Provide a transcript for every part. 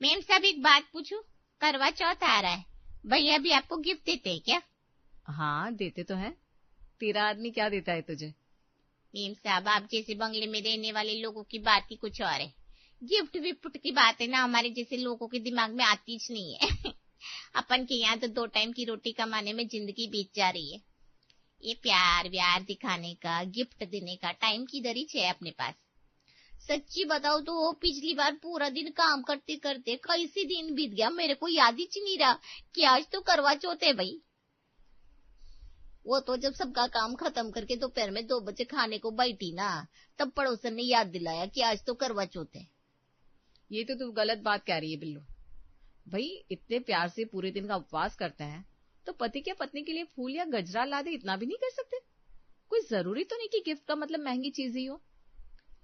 Ma'am साहब एक बात पूछूं, करवा चौथ आ रहा है, भैया भी आपको गिफ्ट देते हैं क्या? हाँ देते तो है। तेरा आदमी क्या देता है तुझे? मैम साहब आप जैसे बंगले में रहने वाले लोगों की बात ही कुछ और है। गिफ्ट विफ्ट की बात है ना हमारे जैसे लोगों के दिमाग में आती ही नहीं है। अपन के यहाँ तो 2 टाइम की रोटी कमाने में जिंदगी बीत जा रही है। ये प्यार व्यार दिखाने का, गिफ्ट देने का टाइम किधर ही है अपने पास। सच्ची बताओ तो वो पिछली बार पूरा दिन काम करते करते कैसे दिन बीत गया मेरे को याद ही नहीं रहा कि आज तो करवा चौथ है भाई। वो तो जब सबका काम खत्म करके दोपहर में 2 बजे खाने को बैठी ना, तब पड़ोसन ने याद दिलाया कि आज तो करवा चौथ है। ये तो तू गलत बात कह रही है बिल्लू। भाई इतने प्यार से पूरे दिन का उपवास करते हैं तो पति क्या पत्नी के लिए फूल या गजरा ला दे, इतना भी नहीं कर सकते? कोई जरूरी तो नहीं कि गिफ्ट का मतलब महंगी चीज ही हो।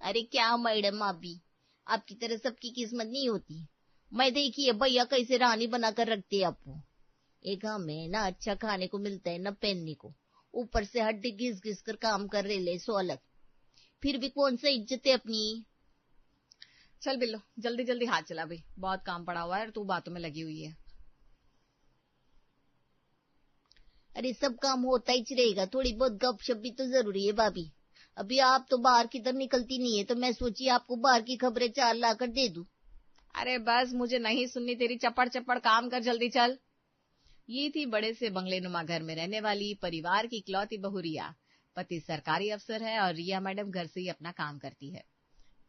अरे क्या मैडम, आप भी आपकी तरह सबकी किस्मत नहीं होती। मैं देखिए भैया कैसे रानी बनाकर रखते हैं आपको। एक हमें ना अच्छा खाने को मिलता है ना पहनने को, ऊपर से हड्डी घिस घिस कर काम कर रहे ले सो अलग, फिर भी कौन सा इज्जत है अपनी। चल बिल्लो जल्दी जल्दी हाथ चला भाई, बहुत काम पड़ा हुआ है और तू बातों में लगी हुई है। अरे सब काम होता ही रहेगा, थोड़ी बहुत गपशप भी तो जरूरी है भाभी। अभी आप तो बाहर की तरफ निकलती नहीं है तो मैं सोची आपको बाहर की खबरें 4 लाकर दे दूं। अरे बस मुझे नहीं सुननी तेरी चपड़ चपड़, काम कर जल्दी चल। ये थी बड़े से बंगले नुमा घर में रहने वाली परिवार की इकलौती बहू रिया। पति सरकारी अफसर है और रिया मैडम घर से ही अपना काम करती है।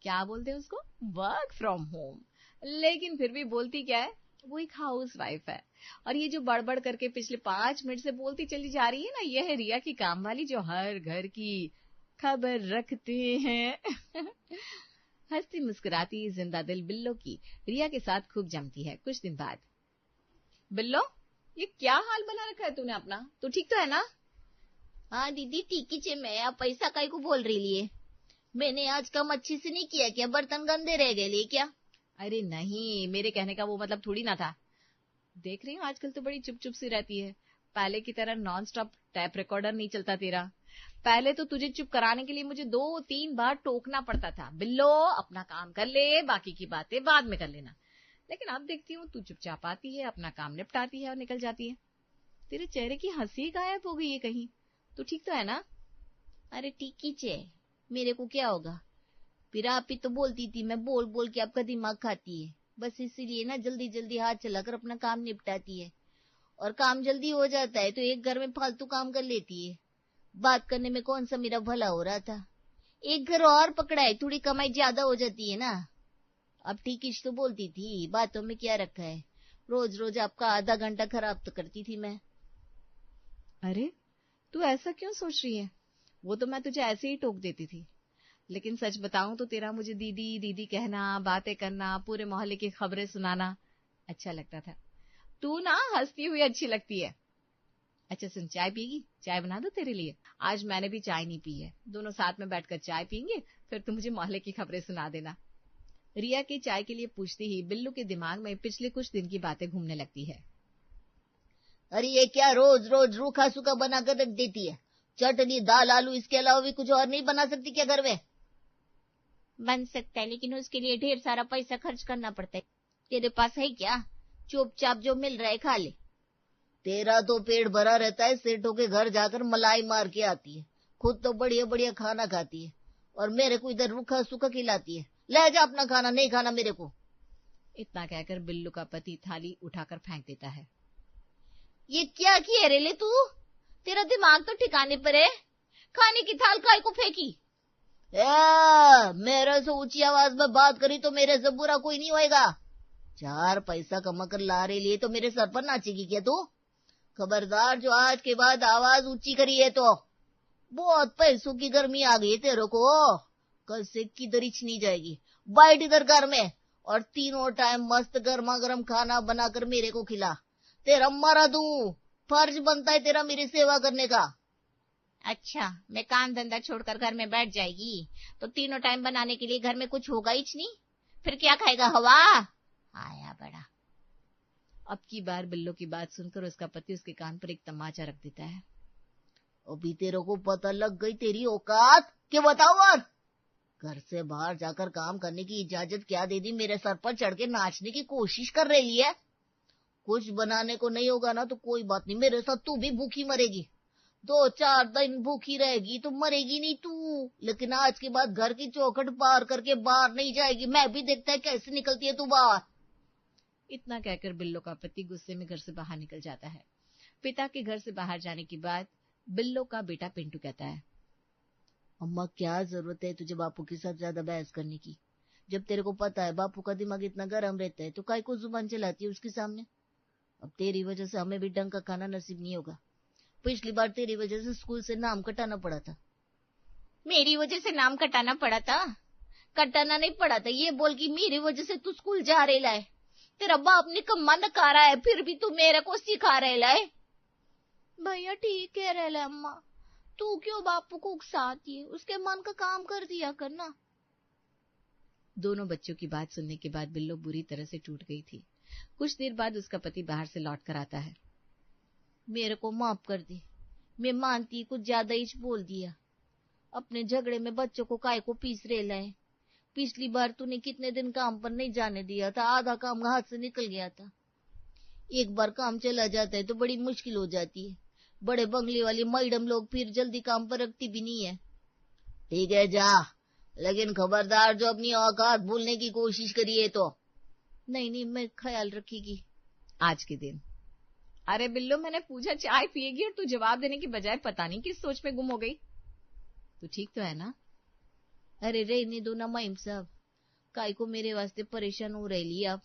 क्या बोलते हैं उसको, वर्क फ्रॉम होम। लेकिन फिर भी बोलती क्या है, वो एक हाउस वाइफ है। और ये जो बड़बड़ करके पिछले 5 मिनट से बोलती चली जा रही है ना, ये है रिया की काम वाली जो हर घर की खबर रखते हैं। हंसती मुस्कुराती जिंदा दिल बिल्लो की रिया के साथ खूब जमती है। कुछ दिन बाद, बिल्लो ये क्या हाल बना रखा है तूने अपना, तू ठीक तो है ना? हाँ दीदी ठीक ही छे, मैं आप पैसा काई को बोल रही लिए? मैंने आज काम अच्छे से नहीं किया क्या? बर्तन गंदे रह गए लिए क्या? अरे नहीं, मेरे कहने का वो मतलब थोड़ी ना था। देख रही हूँ आजकल तो बड़ी चुप चुप सी रहती है, पहले की तरह नॉन स्टॉप टैप रिकॉर्डर नहीं चलता तेरा। पहले तो तुझे चुप कराने के लिए मुझे 2-3 बार टोकना पड़ता था, बिल्लो अपना काम कर ले, बाकी की बातें बाद में कर लेना। लेकिन अब देखती हूँ तू चुपचाप आती है, अपना काम निपटाती है और निकल जाती है। तेरे चेहरे की हंसी गायब हो गई है कहीं। तू ठीक तो है ना? अरे ठीक ही छे, मेरे को क्या होगा? फिर आप ही तो बोलती थी मैं बोल बोल के आपका दिमाग खाती है, बस इसीलिए ना जल्दी जल्दी हाथ चलाकर अपना काम निपटाती है। और काम जल्दी हो जाता है तो एक घर में फालतू काम कर लेती है। बात करने में कौन सा मेरा भला हो रहा था? एक घर और पकड़ा है, थोड़ी कमाई ज्यादा हो जाती है ना। अब ठीक ही तो बोलती थी, बातों में क्या रखा है। रोज रोज आपका आधा घंटा खराब तो करती थी मैं। अरे तू ऐसा क्यों सोच रही है? वो तो मैं तुझे ऐसे ही टोक देती थी। लेकिन सच बताऊं तो तेरा मुझे दीदी दीदी कहना, बातें करना, पूरे मोहल्ले की खबरें सुनाना अच्छा लगता था। तू ना हंसती हुई अच्छी लगती है। अच्छा सुन, चाय पिएगी? चाय बना दो तेरे लिए। आज मैंने भी चाय नहीं पी है, दोनों साथ में बैठकर चाय पियेंगे, फिर तू मुझे मोहल्ले की खबरें सुना देना। रिया की चाय के लिए पूछती ही बिल्लू के दिमाग में पिछले कुछ दिन की बातें घूमने लगती है। अरे ये क्या रोज रोज रूखा सूखा बनाकर रख देती है? चटनी दाल आलू इसके अलावा भी कुछ और नहीं बना सकती क्या घर में? बन सकता है लेकिन उसके लिए ढेर सारा पैसा खर्च करना पड़ता है। तेरे पास है क्या? चुपचाप जो मिल रहा है खा ले। तेरा तो पेट भरा रहता है, सेठों के घर जाकर मलाई मार के आती है, खुद तो बढ़िया बढ़िया खाना खाती है और मेरे को इधर रूखा सूखा खिलाती है। ले जा अपना खाना, नहीं खाना मेरे को। इतना कहकर बिल्लू का पति थाली उठाकर फेंक देता है। ये क्या किया रे ले तू? तेरा दिमाग तो ठिकाने पर है? खाने की थाल काय को फेंकी? मेरे से ऊंची आवाज में बात करी तो मेरे से बुरा कोई नहीं होएगा। 4 पैसा कमा कर ला रही लिए तो मेरे सर पर नाचेगी क्या तू? खबरदार, जो आज के बाद आवाज ऊंची करी है तो बहुत पैसों की गर्मी आ गई तेरे को, कल से किधर ही नहीं जाएगी। बैठ इधर घर में और तीनों टाइम मस्त गर्मा गर्म खाना बनाकर मेरे को खिला। तेरा मरा दूं, फर्ज बनता है तेरा मेरी सेवा करने का। अच्छा, मैं काम धंधा छोड़कर घर में बैठ जाएगी तो तीनों टाइम बनाने के लिए घर में कुछ होगा ही नहीं, फिर क्या खाएगा? हवा आया बड़ा। अब की बार बिल्लो की बात सुनकर उसका पति उसके कान पर एक तमाचा रख देता है। अभी तेरे को पता लग गई तेरी औकात के बताओ और? घर से बाहर जाकर काम करने की इजाजत क्या दे दी? मेरे सर पर चढ़ के नाचने की कोशिश कर रही है। कुछ बनाने को नहीं होगा ना तो कोई बात नहीं, मेरे साथ तू भी भूखी मरेगी। 2-4 दिन भूखी रहेगी तो मरेगी नहीं तू, लेकिन आज के बाद घर की चौखट पार करके बाहर नहीं जाएगी। मैं भी देखता है कैसे निकलती है तू बाहर। इतना कहकर बिल्लो का पति गुस्से में घर से बाहर निकल जाता है। पिता के घर से बाहर जाने के बाद बिल्लो का बेटा पिंटू कहता है, अम्मा क्या जरूरत है तुझे बापू के साथ ज्यादा बहस करने की? जब तेरे को पता है बापू का दिमाग इतना गर्म रहता है तो काहे को जुबान चलाती है उसके सामने? अब तेरी वजह से हमें भी ढंग का खाना नसीब नहीं होगा। पिछली बार तेरी वजह से स्कूल से नाम कटाना पड़ा था। मेरी वजह से नाम कटाना पड़ा था? कटाना नहीं पड़ा था, ये बोल कि मेरी वजह से तू स्कूल जा रहे है। तेरा बाप निकम्मा नकारा है, फिर भी तू मेरे को सिखा रहे है। भैया ठीक कह रहे अम्मा, तू क्यों बापू को उकसाती है? उसके मन का काम कर दिया करना। दोनों बच्चों की बात सुनने के बाद बिल्लो बुरी तरह से टूट गई थी। कुछ देर बाद उसका पति बाहर से लौट कर आता है। मेरे को माफ कर दे, मैं मानती कुछ ज्यादा ही बोल दिया। अपने झगड़े में बच्चों को काय को पीस रहे लाए। पिछली बार तूने कितने दिन काम पर नहीं जाने दिया था, आधा काम हाथ से निकल गया था। एक बार काम चला जाता है तो बड़ी मुश्किल हो जाती है। बड़े बंगले वाली मैडम लोग फिर जल्दी काम पर रखती भी नहीं है। ठीक है जा, लेकिन खबरदार जो अपनी औकात भूलने की कोशिश करिए तो। नहीं, मैं ख्याल रखेगी। आज के दिन, अरे बिल्लो मैंने पूछा चाय पिएगी और तू जवाब देने की बजाय पता नहीं किस सोच में गुम हो गई। तू ठीक तो है ना? अरे रहने दो ना माइम साहब, काय को मेरे वास्ते परेशान हो रही आप।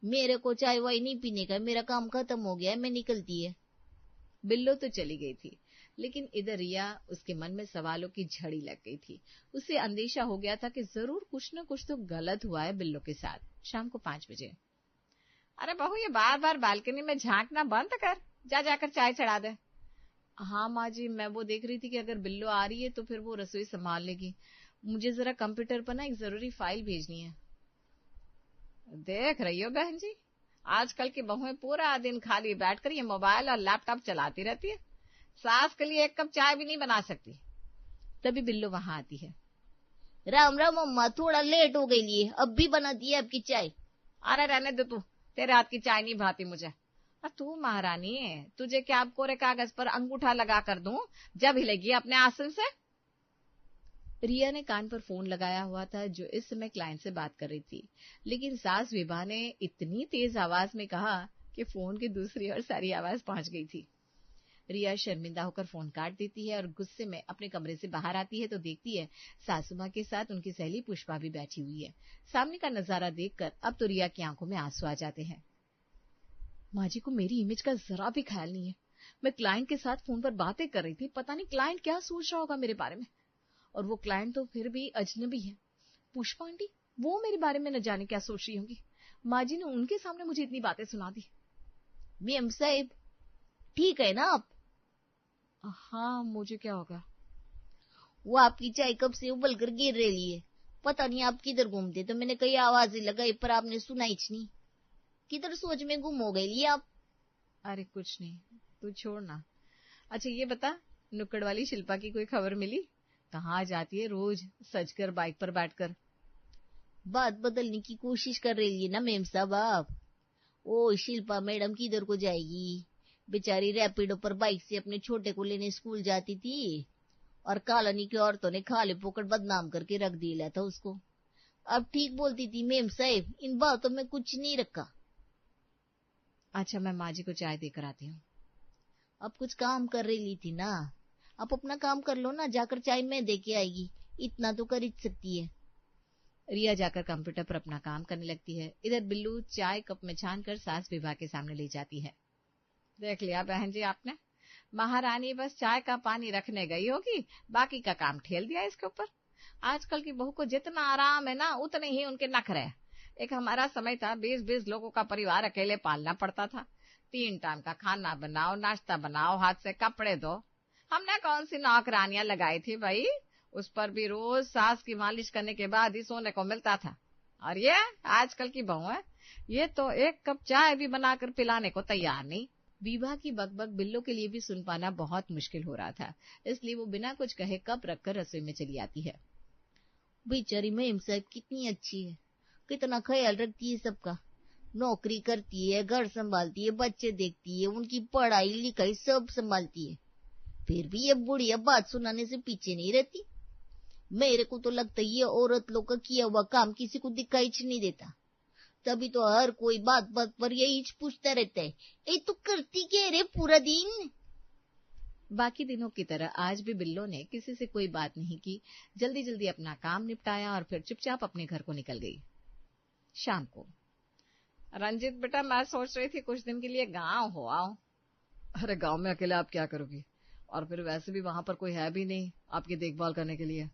मेरे को चाय वाय नहीं पीने का, मेरा काम खत्म हो गया है, मैं निकलती है। बिल्लो तो चली गई थी, लेकिन इधर रिया, उसके मन में सवालों की झड़ी लग गई थी। उसे अंदेशा हो गया था कि जरूर कुछ न कुछ तो गलत हुआ है बिल्लो के साथ। शाम को 5 बजे, अरे बहू ये बार बार बालकनी में झांकना बंद कर, जा जाकर चाय चढ़ा दे। हाँ माँ जी, मैं वो देख रही थी कि अगर बिल्लो आ रही है तो फिर वो रसोई संभाल लेगी। मुझे जरा कंप्यूटर पर ना एक जरूरी फाइल भेजनी है। देख रही हो बहन जी, आजकल की बहुएं पूरा दिन खाली बैठकर ये मोबाइल और लैपटॉप चलाती रहती है, सास के लिए एक कप चाय भी नहीं बना सकती। तभी बिल्लो वहां आती है। राम राम अम्मा, थोड़ा लेट हो गई है, अब भी बना दी है आपकी चाय। अरे रहने दे तू, तेरे हाथ की चाय नहीं भाती मुझे। तू महारानी है, तुझे क्या अब कोरे कागज पर अंगूठा लगा कर दूं जब हिलेगी अपने आसन से? रिया ने कान पर फोन लगाया हुआ था जो इस समय क्लाइंट से बात कर रही थी, लेकिन सास विभा ने इतनी तेज आवाज में कहा कि फोन की दूसरी ओर सारी आवाज पहुंच गई थी। रिया शर्मिंदा होकर फोन काट देती है और गुस्से में अपने कमरे से बाहर आती है तो देखती है सासू माँ के साथ उनकी सहेली पुष्पा भी बैठी हुई है। सामने का नजारा देखकर अब तो रिया की आंखों में आंसू आ जाते हैं। माँ जी को मेरी इमेज का जरा भी ख्याल नहीं है। मैं क्लाइंट के साथ फोन पर बातें कर रही थी, पता नहीं क्लाइंट क्या सोच रहा होगा मेरे बारे में। और वो क्लाइंट तो फिर भी अजनबी है। पुष्पा आंटी, वो मेरे बारे में न जाने क्या सोच रही होंगी। माँ जी ने उनके सामने मुझे इतनी बातें सुना दी। मेम साहब ठीक है ना आप? हाँ, मुझे क्या होगा? वो आपकी चाय कब से उबल कर गिर रही है, पता नहीं आप किधर घूमते, तो मैंने कई आवाजें लगाई पर आपने सुनाई नहीं। किधर सोच में गुम हो गई आप? अरे कुछ नहीं, तू छोड़ना। अच्छा ये बता, नुक्कड़ वाली शिल्पा की कोई खबर मिली? कहाँ जाती है रोज सजकर बाइक पर बैठकर? बात बदलने की कोशिश कर रही है ना मेम साहब आप। ओ शिल्पा मैडम किधर को जाएगी, बेचारी रैपिडो पर बाइक से अपने छोटे को लेने स्कूल जाती थी और कॉलोनी की औरतों ने खाले पोकट बदनाम करके रख दिया था उसको। अब ठीक बोलती थी मेम साहब, इन बातों में कुछ नहीं रखा। अच्छा मैं माँ जी को चाय देकर आती हूँ। अब कुछ काम कर रही थी ना, आप अपना काम कर लो ना, जाकर चाय में दे के आएगी, इतना तो कर ही सकती है। रिया जाकर कंप्यूटर पर अपना काम करने लगती है। इधर बिल्लू चाय कप में छान कर सास विभा के सामने ले जाती है। देख लिया बहन जी आपने, महारानी बस चाय का पानी रखने गई होगी, बाकी का काम ठेल दिया इसके ऊपर। आजकल की बहू को जितना आराम है ना उतने ही उनके नखरे हैं। एक हमारा समय था 20-20 लोगों का परिवार अकेले पालना पड़ता था। 3 टाइम का खाना बनाओ, नाश्ता बनाओ, हाथ से कपड़े धो। हमने कौन सी नौकरानियां लगाई थी भाई, उस पर भी रोज सास की मालिश करने के बाद ही सोने को मिलता था। और ये आजकल की बहू है, ये तो एक कप चाय भी बनाकर पिलाने को तैयार नहीं। विभा की बकबक बिल्लो के लिए भी सुन पाना बहुत मुश्किल हो रहा था, इसलिए वो बिना कुछ कहे कप रखकर रसोई में चली आती है। बेचारी महिम साहब कितनी अच्छी है, कितना ख्याल रखती है सबका, नौकरी करती है, घर संभालती है, बच्चे देखती है, उनकी पढ़ाई लिखाई सब संभालती है, फिर भी ये बुढ़िया बात सुनाने से पीछे नहीं रहती। मेरे को तो लगता है ये औरत लोग का किया हुआ काम किसी को दिखाई नहीं देता, तभी तो हर कोई बात बात पर यही पूछता रहता है, ए तू करती क्या रे पूरा दिन। बाकी दिनों की तरह आज भी बिल्लो ने किसी से कोई बात नहीं की, जल्दी जल्दी अपना काम निपटाया और फिर चुपचाप अपने घर को निकल गई। शाम को, रंजित बेटा मैं सोच रही थी कुछ दिन के लिए गांव हो आओ। अरे गांव में अकेले आप क्या करोगी, और फिर वैसे भी वहां पर कोई है भी नहीं आपकी देखभाल करने के लिए।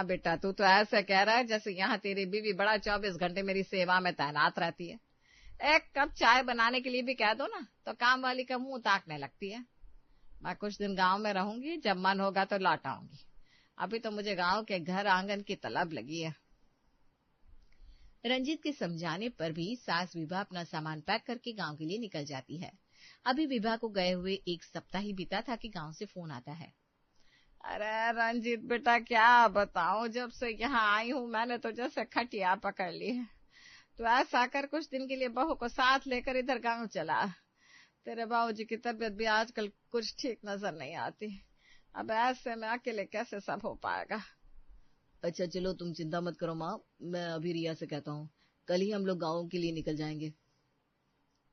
बेटा तू तो ऐसे कह रहा है जैसे यहाँ तेरी बीवी बड़ा 24 घंटे मेरी सेवा में तैनात रहती है। एक कप चाय बनाने के लिए भी कह दो ना तो काम वाली का मुंह ताकने लगती है। मैं कुछ दिन गांव में रहूंगी, जब मन होगा तो लौट आऊंगी। अभी तो मुझे गांव के घर आंगन की तलब लगी है। रंजीत के समझाने पर भी सास विभा अपना सामान पैक करके गांव के लिए निकल जाती है। अभी विभा को गए हुए 1 सप्ताह ही बीता था कि गांव से फोन आता है। अरे रंजीत बेटा क्या बताऊं, जब से यहाँ आई हूँ मैंने तो जैसे खटिया पकड़ ली है। तो ऐसा कर कुछ दिन के लिए बहू को साथ लेकर इधर गांव चला। तेरे बाबूजी की तबीयत भी आजकल कुछ ठीक नजर नहीं आती। अब ऐसे में अकेले कैसे सब हो पाएगा। अच्छा चलो तुम चिंता मत करो माँ, मैं अभी रिया से कहता हूँ, कल ही हम लोग गाँव के लिए निकल जाएंगे।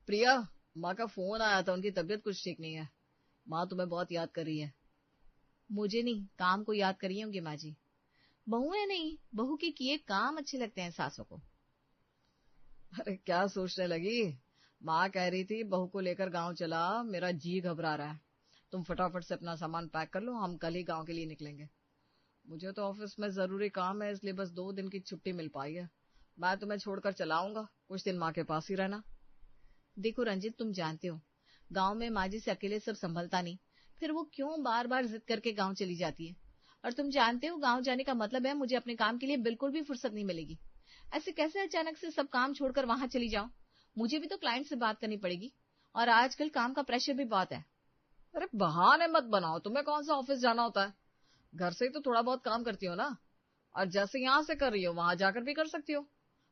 प्रिया, माँ का फोन आया था, उनकी तबीयत कुछ ठीक नहीं है। माँ तुम्हें बहुत याद कर रही है। मुझे नहीं, काम को याद करी होंगी माँ जी। बहू है नहीं, बहू के किए काम अच्छे लगते हैं सासों को। अरे क्या सोचने लगी, माँ कह रही थी बहू को लेकर गांव चला, मेरा जी घबरा रहा है। तुम फटाफट से अपना सामान पैक कर लो, हम कल ही गांव के लिए निकलेंगे। मुझे तो ऑफिस में जरूरी काम है, इसलिए बस 2 दिन की छुट्टी मिल पाई है। मैं तुम्हें छोड़कर चला आऊंगा, कुछ दिन माँ के पास ही रहना। देखो रंजित, तुम जानते हो गांव में माँ जी से अकेले सब संभलता नहीं, फिर वो क्यों बार बार जिद करके गांव चली जाती है। और तुम जानते हो गांव जाने का मतलब है मुझे अपने काम के लिए बिल्कुल भी फुर्सत नहीं मिलेगी। ऐसे कैसे अचानक से सब काम छोड़कर वहां चली जाओ, मुझे भी तो क्लाइंट से बात करनी पड़ेगी और आजकल काम का प्रेशर भी बहुत है। अरे बहाने मत बनाओ, तुम्हें कौन सा ऑफिस जाना होता है, घर से ही तो थोड़ा बहुत काम करती हो ना, और जैसे यहाँ से कर रही हो वहां जाकर भी कर सकती हो।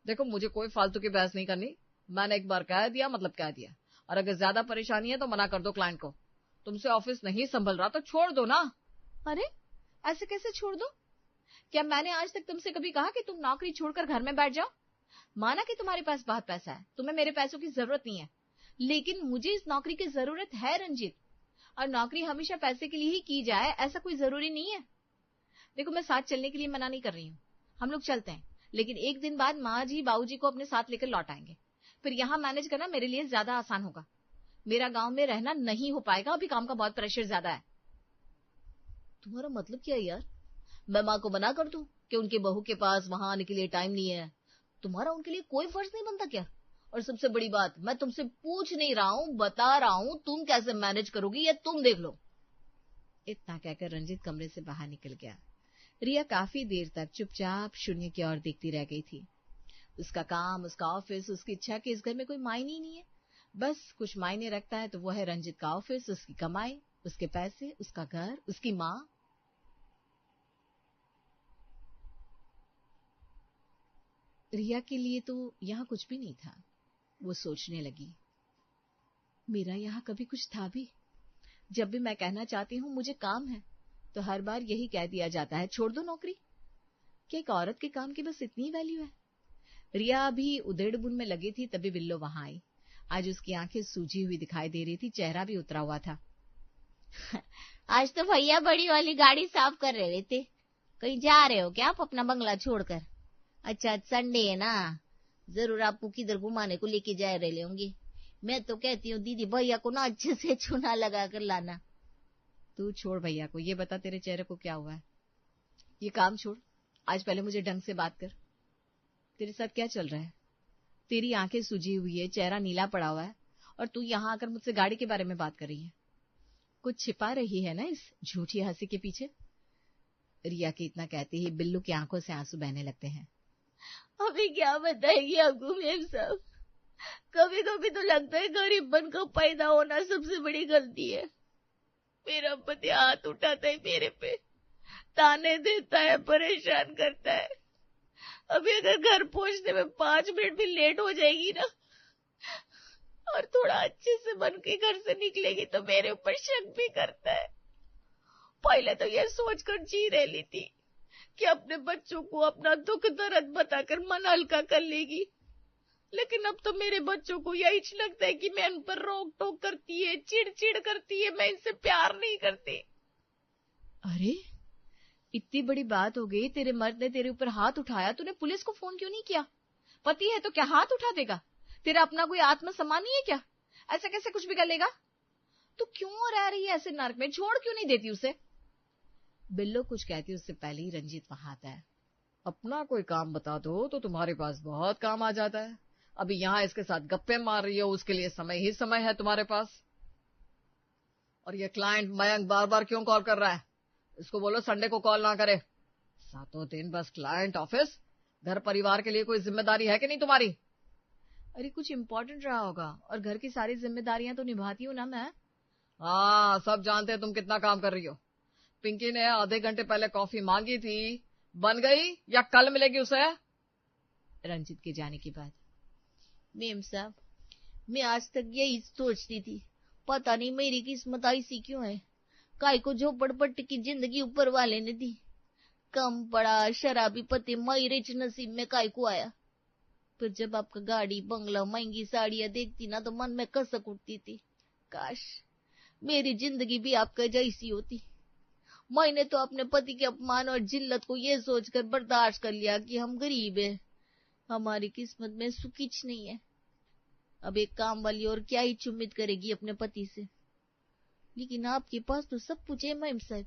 देखो मुझे कोई फालतू की बहस नहीं करनी, मैंने एक बार कह दिया मतलब कह दिया, और अगर ज्यादा परेशानी है तो मना कर दो क्लाइंट को। तुमसे ऑफिस नहीं संभल रहा तो छोड़ दो ना। अरे ऐसे कैसे छोड़ दो, क्या मैंने आज तक तुमसे कभी कहा कि तुम नौकरी छोड़कर घर में बैठ जाओ। माना कि तुम्हारे पास बहुत पैसा है, तुम्हें मेरे पैसों की जरूरत नहीं है, लेकिन मुझे इस नौकरी की जरूरत है रंजीत, और नौकरी हमेशा पैसे के लिए ही की जाए ऐसा कोई जरूरी नहीं है। देखो मैं साथ चलने के लिए मना नहीं कर रही हूँ, हम लोग चलते हैं, लेकिन एक दिन बाद माँ जी बाबूजी को अपने साथ लेकर लौट आएंगे, फिर यहाँ मैनेज करना मेरे लिए ज्यादा आसान होगा। मेरा गांव में रहना नहीं हो पाएगा, अभी काम का बहुत प्रेशर ज्यादा है। तुम्हारा मतलब क्या है यार, मैं माँ को मना कर दूं कि उनके बहू के पास वहां आने के लिए टाइम नहीं है, तुम्हारा उनके लिए कोई फर्ज नहीं बनता क्या। और सबसे बड़ी बात, मैं तुमसे पूछ नहीं रहा हूँ, बता रहा हूँ तुम कैसे मैनेज करोगी या तुम देख लो। इतना कहकर रंजीत कमरे से बाहर निकल गया। रिया काफी देर तक चुपचाप शून्य की ओर देखती रह गई थी। उसका काम, उसका ऑफिस, उसकी इच्छा कि इस घर में कोई मायने ही नहीं है। बस कुछ मायने रखता है तो वो है रंजीत का ऑफिस, उसकी कमाई, उसके पैसे, उसका घर, उसकी माँ। रिया के लिए तो यहाँ कुछ भी नहीं था। वो सोचने लगी, मेरा यहाँ कभी कुछ था भी। जब भी मैं कहना चाहती हूँ मुझे काम है, तो हर बार यही कह दिया जाता है छोड़ दो नौकरी। क्या एक औरत के काम की बस इतनी वैल्यू है। रिया अभी उधेड़-बुन में लगी थी तभी बिल्लो वहां आई। आज उसकी आंखें सूजी हुई दिखाई दे रही थी, चेहरा भी उतरा हुआ था। आज तो भैया बड़ी वाली गाड़ी साफ कर रहे थे, कहीं जा रहे हो क्या आप अपना बंगला छोड़कर। अच्छा संडे है ना, जरूर आपको किधर घुमाने को लेके जा रहे होंगे। मैं तो कहती हूँ दीदी भैया को ना अच्छे से चूना लगा कर लाना। तू छोड़ भैया को, ये बता तेरे चेहरे को क्या हुआ है। ये काम छोड़, आज पहले मुझे ढंग से बात कर। तेरे साथ क्या चल रहा है। तेरी आंखें सूजी हुई है, चेहरा नीला पड़ा हुआ है, और तू यहाँ आकर मुझसे गाड़ी के बारे में बात कर रही है। कुछ छिपा रही है ना इस झूठी हंसी के पीछे। रिया के इतना कहते ही बिल्लू की आंखों से आंसू बहने लगते हैं। अभी क्या बताएगी आपको मेम साहब, कभी कभी तो लगता है गरीब बनकर पैदा होना सबसे बड़ी गलती है। मेरा पति हाथ उठाता है मेरे पे, ताने देता है, परेशान करता है। अभी अगर घर पहुंचने में 5 मिनट भी लेट हो जाएगी ना, और थोड़ा अच्छे से बन के घर से निकलेगी, तो मेरे ऊपर शक भी करता है। पहले तो ये सोचकर जी रही थी कि अपने बच्चों को अपना दुख दर्द बताकर मन हल्का कर लेगी, लेकिन अब तो मेरे बच्चों को यही लगता है कि मैं इन पर रोक टोक करती है, चिड़चिड़ करती है, मैं इनसे प्यार नहीं करती। अरे, इतनी बड़ी बात हो गई, तेरे मर्द ने तेरे ऊपर हाथ उठाया, तूने पुलिस को फोन क्यों नहीं किया? पति है तो क्या हाथ उठा देगा? तेरा अपना कोई आत्मसम्मान नहीं है क्या? ऐसा कैसे कुछ भी कर लेगा? तू क्यों रह रही है ऐसे नर्क में? छोड़ क्यों नहीं देती उसे? बिल्लो कुछ कहती उससे पहले ही रंजीत वहां आता है। अपना कोई काम बता दो तो तुम्हारे पास बहुत काम आ जाता है। अभी यहाँ इसके साथ गप्पे मार रही हो, उसके लिए समय ही समय है तुम्हारे पास। और ये क्लाइंट मयंक बार बार क्यों कॉल कर रहा है? इसको बोलो संडे को कॉल ना करे। 7 दिन बस क्लाइंट, ऑफिस, घर परिवार के लिए कोई जिम्मेदारी है कि नहीं तुम्हारी? अरे कुछ इम्पोर्टेंट रहा होगा, और घर की सारी जिम्मेदारियां तो निभाती हूँ ना मैं। हाँ, सब जानते हैं तुम कितना काम कर रही हो। पिंकी ने आधे घंटे पहले कॉफी मांगी थी, बन गई या कल मिलेगी उसे? रंजीत के जाने के बाद मेम साहब, मैं आज तक यही सोचती थी, पता नहीं मेरी किस्मत ऐसी क्यों है। काय को झोपड़पट्टी की जिंदगी ऊपर वाले ने दी, कम पड़ा शराबी पति मयरिच नसीब में काय को आया। फिर जब आपका गाड़ी बंगला महंगी साड़ियां देखती ना, तो मन में कसक उठती थी, काश मेरी जिंदगी भी आपका जैसी होती। मैंने तो अपने पति के अपमान और जिल्लत को ये सोचकर बर्दाश्त कर लिया कि हम गरीब हैं, हमारी किस्मत में सुखिच नहीं है। अब एक काम वाली और क्या ही उम्मीद करेगी अपने पति से। लेकिन आपके पास तो सब कुछ है मैम साहब।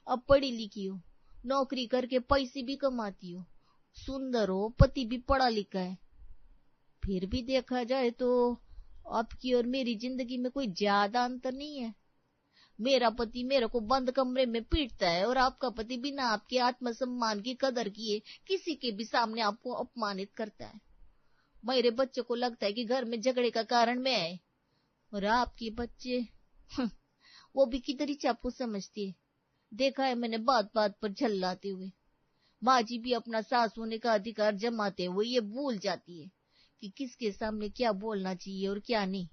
अब पढ़ी लिखी हो, नौकरी करके पैसे भी कमाती हो, सुंदर हो, पति भी पढ़ा लिखा है। फिर भी देखा जाए तो आपकी और मेरी जिंदगी में कोई ज्यादा अंतर नहीं है। मेरा पति मेरे को बंद कमरे में पीटता है, और आपका पति बिना आपके आत्मसम्मान की कदर किए किसी के भी सामने आपको अपमानित करता है। मेरे बच्चों को लगता है कि घर में झगड़े का कारण मैं है, और आपके बच्चे वो भी किधर चापू समझती है। देखा है मैंने बात बात पर झल्लाते हुए। माँ जी भी अपना सास होने का अधिकार जमाते हुए ये भूल जाती है कि किसके सामने क्या बोलना चाहिए और क्या नहीं।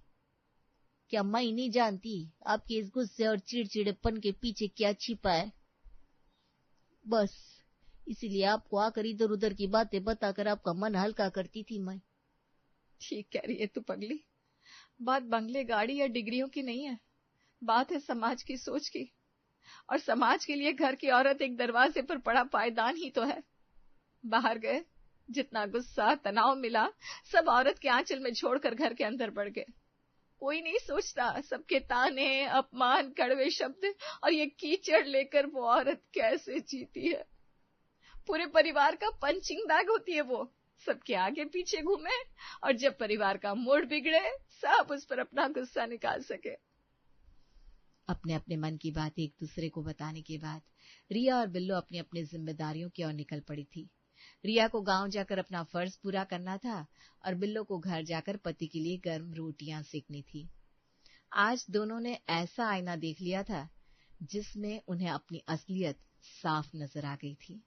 क्या मैं नहीं जानती आपके इस गुस्से और चिड़चिड़ेपन के पीछे क्या छिपा है? बस इसीलिए आपको आकर इधर उधर की बातें बताकर आपका मन हल्का करती थी मैं। ठीक कह रही है तू पगली। बात बंगले, गाड़ी या डिग्रियों की नहीं है, बात है समाज की सोच की। और समाज के लिए घर की औरत एक दरवाजे पर पड़ा पायदान ही तो है। बाहर गए, जितना गुस्सा तनाव मिला सब औरत के आंचल में छोड़कर घर के अंदर बढ़ गए। कोई नहीं सोचता सबके ताने, अपमान, कड़वे शब्द और ये कीचड़ लेकर वो औरत कैसे जीती है। पूरे परिवार का पंचिंग बैग होती है वो, सबके आगे पीछे घूमे, और जब परिवार का मूड बिगड़े सब उस पर अपना गुस्सा निकाल सके। अपने अपने मन की बात एक दूसरे को बताने के बाद रिया और बिल्लो अपनी अपनी जिम्मेदारियों की ओर निकल पड़ी थी। रिया को गांव जाकर अपना फर्ज पूरा करना था, और बिल्लो को घर जाकर पति के लिए गर्म रोटियां सेकनी थी। आज दोनों ने ऐसा आईना देख लिया था जिसमें उन्हें अपनी असलियत साफ नजर आ गई थी।